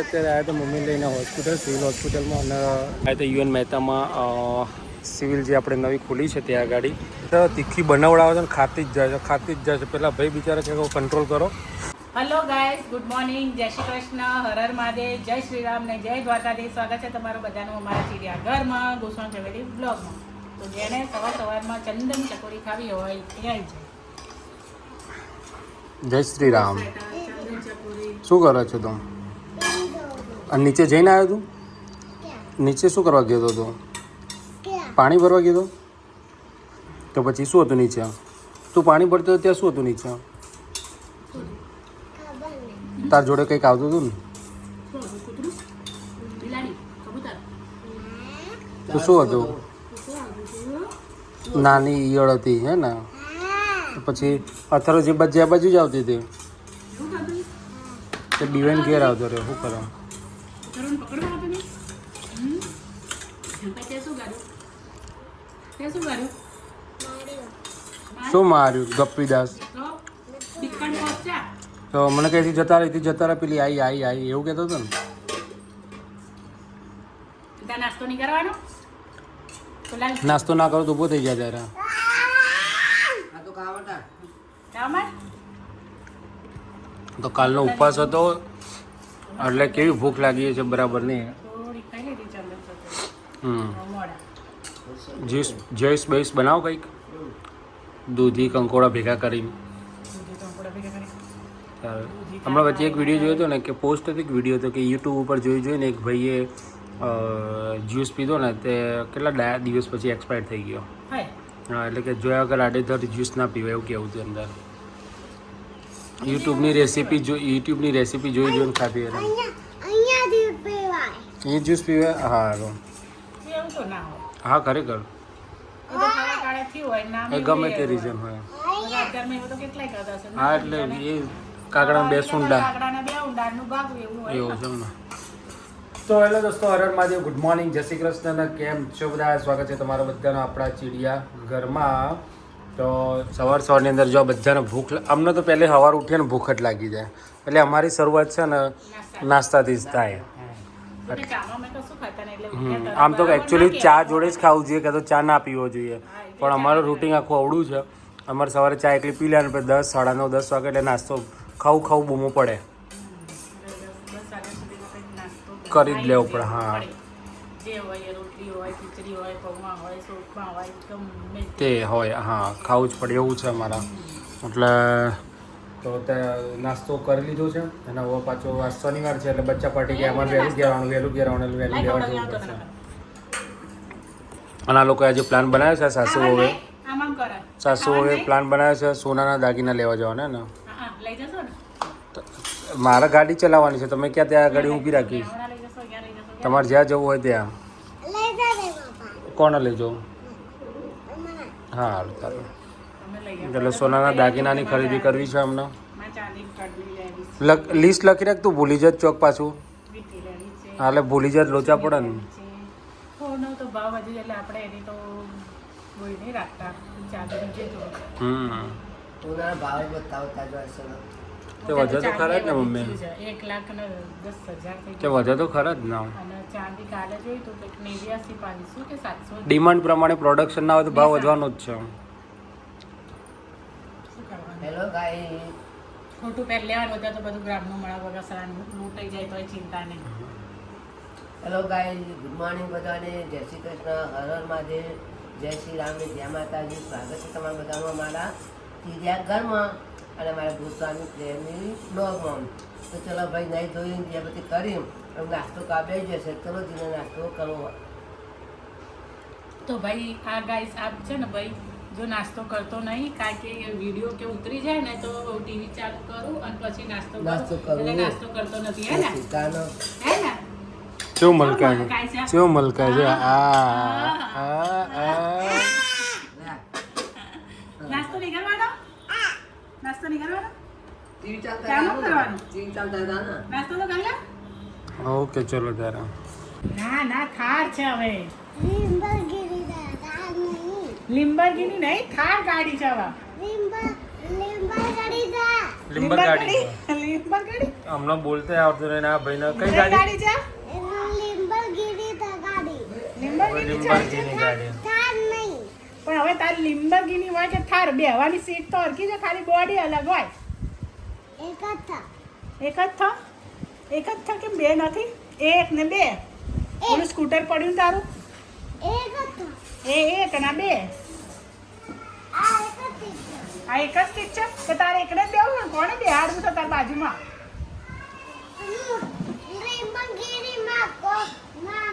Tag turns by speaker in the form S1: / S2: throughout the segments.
S1: અત્યારે આવ્યા તો મમ્મી લઈને હોસ્પિટલ સિવિલ હોસ્પિટલમાં અને આવ્યા તો યુએન મહેતામાં સિવિલ જે આપણે નવી ખુલી છે ત્યાં ગાડી તો તીખી બનાવડાવે છે ને ખાતી જ જાય છે પેલા ભાઈ બિચારા કે કંટ્રોલ કરો.
S2: હેલો ગાઈઝ, ગુડ મોર્નિંગ, જય શ્રી કૃષ્ણ, હર હર મહાદેવ, જય શ્રી રામ ને જય દ્વારકાધીશ. સ્વાગત છે તમારું બધાનું અમારા ચીડિયા ઘરમાં ગોસ્વામી ફેમિલી બ્લોગમાં. તો જેને સવારમાં ચંદન ચકોરી ખાવી હોય એ આવી જાય.
S1: જય શ્રી રામ. શું કરો છો તું? નીચે જઈને આવ્યો તું? નીચે શું કરવા ગયો હતો તું? પાણી ભરવા ગયો હતો? તો પછી શું હતું નીચે? તું પાણી ભરતો હતો ત્યાં શું હતું નીચે? તાર જોડે કંઈક આવતું હતું ને? તો શું હતું? નાની ઈયળ હતી હે ને? પછી અથરો જે બાજુ જ આવતી હતી તે ડિવાઇન ઘેર આવતો રહ્યો. શું કરો? શું માર્યું ગપ્પીદાસ? તો મને કઈથી જતા રહી પેલી આવી એવું કહેતો હતો ને. નાસ્તો ના કરો તો ઊભો થઈ જાય ત્યારે. તો કાલનો ઉપવાસ હતો એટલે કેવી ભૂખ લાગી છે બરાબર નહીં. જ્યુસ બેસ બનાવો કંઈક દૂધી કંકોડા ભેગા કરીને. હમણાં વચ્ચે એક વિડીયો જોયો હતો ને કે પોસ્ટ હતી વિડીયો હતો કે યુટ્યુબ ઉપર જોઈને એક ભાઈએ જ્યુસ પીધો ને તે કેટલા દિવસ પછી એક્સપાયર થઈ ગયો. હા, એટલે કે જોયા વગર આડેધડ જ્યુસ ના પીવાય એવું કહેવું હતું અંદર. યુટ્યુબની રેસીપી જોઈને ખાધી હતી. એ જ્યુસ પીવે? હા ખરેખર એ ગમે તે રીઝન હોય. હા એટલે એ કાકડા બે સુંડા એવું છે ને. તો હેલો દોસ્તો, હર હર મહાદેવ, ગુડ મોર્નિંગ, જય શ્રી કૃષ્ણ. કેમ છો બધા? સ્વાગત છે તમારા બધાનો આપણા ચીડિયા ઘરમાં. તો સવારની અંદર જો બધાને ભૂખ અમને તો પહેલે સવાર ઉઠીએ ને ભૂખ જ લાગી જાય એટલે અમારી શરૂઆત છે ને નાસ્તાથી જ થાય. આમ તો એકચ્યુઅલી ચા જોડે જ ખાવું જોઈએ કે તો ચા ના પીવો જોઈએ, પણ અમારું રૂટિન આખું અવળું છે. અમારે સવારે ચા એકલી પી લે ને પછી 10, 9:30, 10 વાગે એટલે નાસ્તો ખાવું બૂમો પડે કરી જ લેવું પડે. હા તે હોય, હા ખાવું જ પડે એવું છે અમારા. એટલે તો ત્યાં નાસ્તો કરી લીધો છે અને હવે પાછો આ શનિવાર છે એટલે બચ્ચા પાર્ટી ગયા. અમારે વહેલું ઘેરવાનું લેવા જવું પડશે. અને આ લોકોએ આજે પ્લાન બનાવ્યો છે સાસુઓએ પ્લાન બનાવ્યો છે સોનાના દાગીના લેવા જવાના ને. મારે ગાડી ચલાવવાની છે, તમે ક્યાં ત્યાં ગાડી ઊભી રાખી? તમારે જ્યાં જવું હોય ત્યાં. કોને લઈ જાઉં? હા ચાલો. એટલે સોનાના દાગીનાની ખરીદી કરવી છે અમને. લિસ્ટ લખી રાખ, તું ભૂલી જ ચોક પાછું. હા એટલે ભૂલી જ લોચા પડે ને. તે વજન તો ખરા જ ને મમ્મી, તે વજન તો ખરા જ ના. ડિમાન્ડ પ્રમાણે પ્રોડક્શન ના હોય તો ભાવ વધવાનો જ છે.
S3: હેલો ગાઈસ,
S2: ખોટું પહેર લેવાનું બધા તો બધું ગ્રામનું મળા વગર સરાનું લૂંટાઈ જાય તો ચિંતા નહીં.
S3: હેલો ગાઈસ, ગુડ મોર્નિંગ બધાને, જય શ્રી કૃષ્ણ, હર હર મહાદેવ, જય શ્રી રામ ને જય માતાજી. સ્વાગત છે તમારા બધામાં મારા ચીડિયા ઘરમાં અને મારા ગોસ્વામી ફેમિલી બ્લોગમાં. તો ચલો ભાઈ નહીં ધોઈને જે બધી કરી નાસ્તો કાપી જશે. ચલો જીને નાસ્તો કરવો.
S2: તો ભાઈ આ ગાઈસ આપ છે ને ભાઈ જો નાસ્તો કરતો નહીં કારણ કે વિડીયો કે ઉતરી જાય ને તો ટીવી ચાલુ કરું અને પછી નાસ્તો કરું એટલે નાસ્તો કરતો નથી. હે ને
S1: શું મલકાય છે?
S2: નાસ્તો નહીં કરવાનો
S3: ટીવી ચાલતા
S2: નાસ્તો તો કરી લે.
S1: ઓકે ચલો ત્યારે.
S2: ના થાર છે હવે. લિમ્બરગિની નહીં, થાર ગાડી છે હવે.
S1: લીંબર ગાડી
S2: લીંબર ગાડી
S1: હમણાં બોલતે આવતું નહીં આ ભાઈને કઈ
S2: કઈ
S1: ગાડી
S2: ગાડી છે
S4: લિમ્બરગીની ગાડી
S2: લીંબરગીની છે.
S1: લીંબરગીની ગાડી
S4: થાર નહીં
S2: પણ હવે તારી લીંબરગીની હોય કે થાર બેહવાની સીટ તો હરકી છે, ખાલી બોડી અલગ હોય.
S4: એક હતા
S2: એક જ થા કેમ બે નથી? એક ને બે ઓલું સ્કૂટર પડ્યું ને તારું
S4: એક હતા
S2: એ એક અને આ બે
S4: આ એક હતી
S2: આ એક જ ઠીક છે તો તારે એકને જ બેવું ને કોને બેહાડવું છે તાર બાજુમાં?
S4: લિમ્બરગીની માં કો માં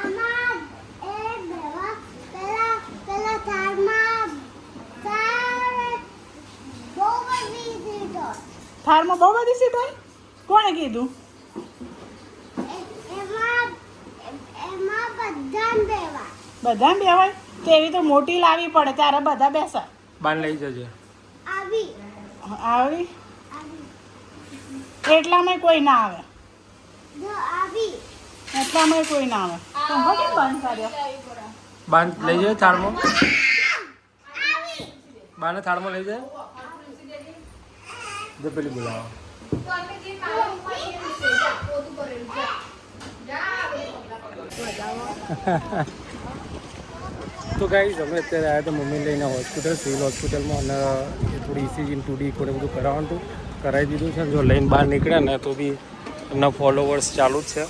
S4: આમાં એક દેવા પેલા થારમાં બહુ બધી સીટો
S2: થારમાં બહુ બધી સીટ હોય? કોણે કીધું?
S4: એમાં બધાને દેવા
S2: બધા બેવાય તો એવી તો મોટી લાવવી પડે ત્યારે બધા બેસે.
S1: બાન લઈ જજે
S4: આવી
S2: આવી
S4: આવી
S2: એટલામાં કોઈ ના આવે,
S4: જો આવી
S2: એટલામાં કોઈ ના આવે. પંખો કેમ બંધ કર્યો?
S1: બાન લઈ જાય થાળમાં
S4: આવી
S1: બાને થાળમાં લઈ જાય જો પેલી બોલાવો તો ગાઈસ અમે અત્યારે આવ્યા તો મમ્મી લઈને હોસ્પિટલ સિવિલ હોસ્પિટલમાં અને એ થોડી ઇસીજી ટુડી કોને બધું કરાવવાનું હતું, કરાવી દીધું છે. જો લઈને બહાર નીકળ્યા ને તો બી એમના ફોલોવર્સ ચાલુ જ છે,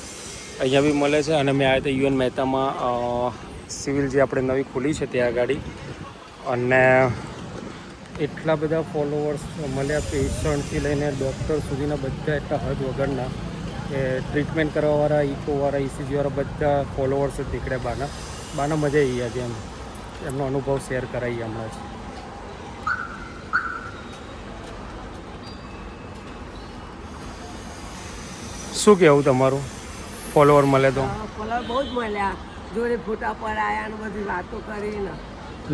S1: અહીંયા બી મળે છે. અને મેં આવ્યા હતા યુએન મહેતામાં સિવિલ જે આપણે નવી ખુલી છે ત્યાં ગાડી, અને એટલા બધા ફોલોવર્સ મળ્યા, પેશન્ટથી લઈને ડૉક્ટર સુધીના બધા એટલા હદ વગરના કે ટ્રીટમેન્ટ કરવાવાળા, ઇકોવાળા, ઇસીજીવાળા બધા ફોલોવર્સ જ નીકળ્યા. બાના મજા આવી ગયા એમ એમનો અનુભવ શેર કરાવીએ હમણાં જ. શું કહેવું તમારું? ફોલોવર મળે તો
S3: ફોલોવર બહુ જ મળ્યા, જોડે ફોટા પર આયા ને બધી વાતો કરીને.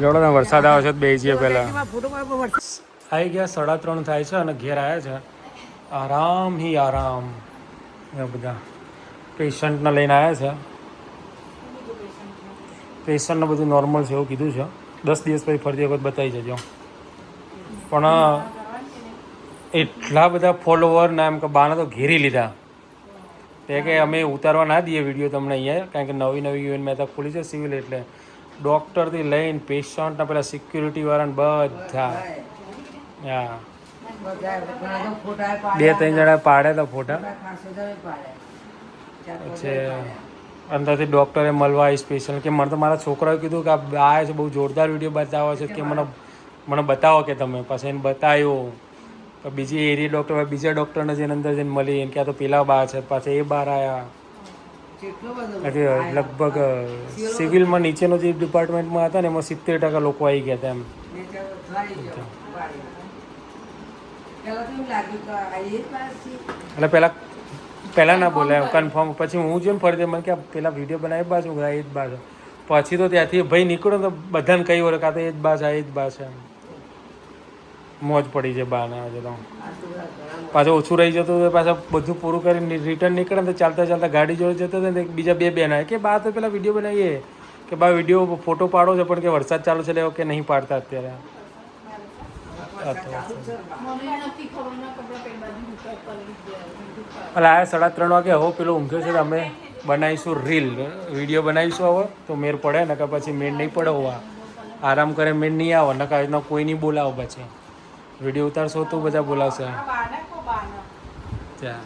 S1: જોડો ને વરસાદ આવે છે તો બે જઈએ પહેલાં
S3: ફોટો પર વરસાદ
S1: આવી ગયા 3:30 થાય છે અને ઘેર આવ્યા છે. આરામ હી આરામ. એ બધા પેશન્ટને લઈને આવ્યા છે. પેશન્ટને બધું નોર્મલ છે એવું કીધું છે. 10 દિવસ પછી ફરતી વખત બતાવી જજો. પણ એટલા બધા ફોલોવર ને એમ કે બાને તો ઘેરી લીધા. તે કે અમે ઉતારવા ના દઈએ વિડીયો તમને અહીંયા, કારણ કે નવી યુએન મહેતા ખુલી છે સિવિલ, એટલે ડૉક્ટરથી લઈને પેશન્ટના પેલા સિક્યુરિટીવાળાને બધા હા 2-3 જણા પાડ્યા હતા ફોટા. પછી અંદરથી ડૉક્ટરે મળવા આવી સ્પેશિયલ કે મને તો મારા છોકરાએ કીધું કે આ છે બહુ જોરદાર વિડીયો બતાવો છે કે મને બતાવો કે તમે. પછી એને બતાવ્યો તો બીજી એરિયા ડૉક્ટર બીજા ડૉક્ટરને જેને અંદર જઈને મળી એને ક્યાં તો પેલા બહાર છે, પાછા એ બહાર આવ્યા. લગભગ સિવિલમાં નીચેનો જે ડિપાર્ટમેન્ટમાં હતા ને એમાં 70% લોકો આવી ગયા હતા એમ. એટલે પહેલાં ના બોલાય કન્ફર્મ. પછી હું જેમ ફરી મને કે પેલા વિડીયો બનાવી બાજુ એ જ બાજુ. પછી તો ત્યાંથી ભાઈ નીકળ્યો તો બધાને કહી વળે કાં તો એ જ બાસ આ એ જ બાસ એમ. મોજ પડી છે બાને આજે તો. પાછું ઓછું રહી જતું તો પાછા બધું પૂરું કરીને રિટર્ન નીકળે ને તો ચાલતા ગાડી જોડે જતો હતો ને બીજા 2 બેન આવે કે બા તો પેલા વિડીયો બનાવીએ કે બા વિડીયો ફોટો પાડો છે પણ કે વરસાદ ચાલુ છે એટલે કે નહીં પાડતા અત્યારે. એટલે આ 3:30 વાગે હવે પેલો ઊંઘ્યો છે તો અમે બનાવીશું રીલ વિડીયો બનાવીશું હવે તો મેર પડે ને કે પછી મેર નહીં પડે હોવા આરામ કરે મેર નહીં આવે ને કાંઈ કોઈ નહીં બોલાવો પછી વિડીયો ઉતારશો તો બધા બોલાવશે ત્યાં.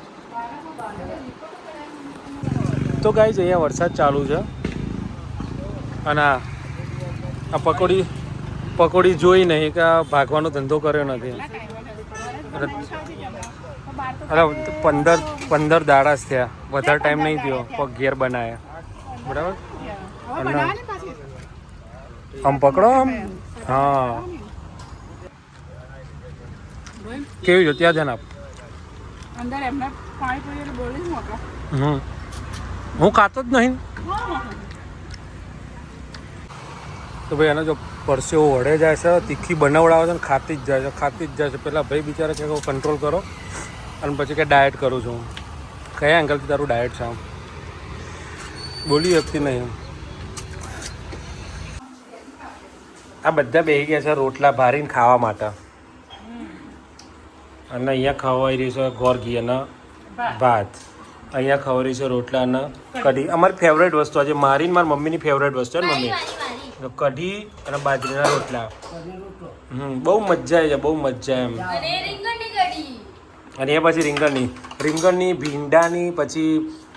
S1: તો ગાઈઝ અહીંયા વરસાદ ચાલુ છે અને આ પકોડી જોઈ નહીં કે ભાગવાનો ધંધો કર્યો નથી. અરે 15 દાડા જ થયા, વધારે ટાઈમ નહીં થયો પગ ઘેર બનાવ્યા બરાબર. આમ પકડો આમ હા કેવી જો ત્યાં જન આપ હું ખાતો જ નહીં તો ભાઈ એને જો પરસેવો વળે જાય છે, તીખી બનાવડાવે છે ને ખાતી જ જાય છે. પેલા ભાઈ બિચારા કે કંટ્રોલ કરો અને પછી કે ડાયટ કરું છું. કયા એંગલથી તારું ડાયટ છે આમ બોલી શકતી નહીં. આ બધા બેસી ગયા છે રોટલા ભારીને ખાવા માટે અને અહીંયા ખવાઈ રહ્યું છે ગોર ઘી અને ભાત. અહીંયા ખવાઈ છે રોટલા અને કઢી. અમારી ફેવરેટ વસ્તુ આજે મારી ને મારી મમ્મીની ફેવરેટ વસ્તુ છે ને મમ્મી. તો કઢી અને બાજરીના રોટલા. બહુ મજા આવી જાય, બહુ મજા એમ. અને એ પછી રીંગણની ભીંડાની પછી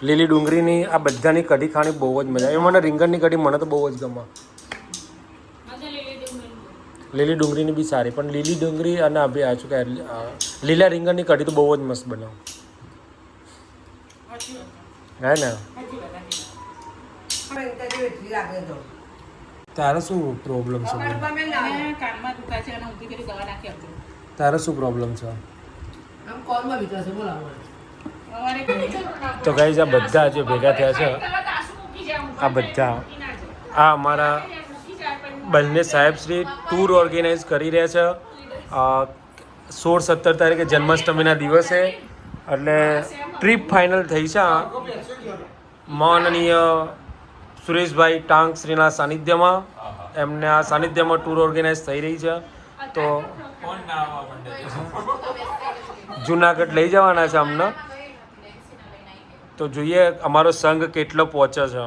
S1: લીલી ડુંગળીની આ બધાની કઢી ખાવાની બહુ જ મજા આવે. મને રીંગણની કઢી મને તો બહુ જ ગમે. લીલી ડુંગળીની બી સારી, પણ લીલી ડુંગળી અને આ બી શું કહે લીલા રીંગણની કઢી તો બહુ જ મસ્ત બનાવું. હે ને? તારે શું પ્રોબ્લેમ છે?
S2: કાનમાં દુખા છે અને ઊંધી કરી દવા નાખી આપજો.
S1: તારે શું પ્રોબ્લેમ છે?
S3: આમ કોલમાં વિચારશે બોલાવો.
S1: તો ગાઈઝ આ બધા જે ભેગા થયા છે આ બધા આ અમારા બંને સાહેબશ્રી ટૂર ઓર્ગેનાઇઝ કરી રહ્યા છે 16-17 તારીખે જન્માષ્ટમીના દિવસે. એટલે ટ્રીપ ફાઇનલ થઈ છે માનનીય સુરેશભાઈ ટાંકશ્રીના સાનિધ્યમાં. એમને આ સાનિધ્યમાં ટૂર ઓર્ગેનાઇઝ થઈ રહી છે. તો જુનાગઢ લઈ જવાના છે અમને. તો જોઈએ અમારો સંઘ કેટલો પહોંચે છે.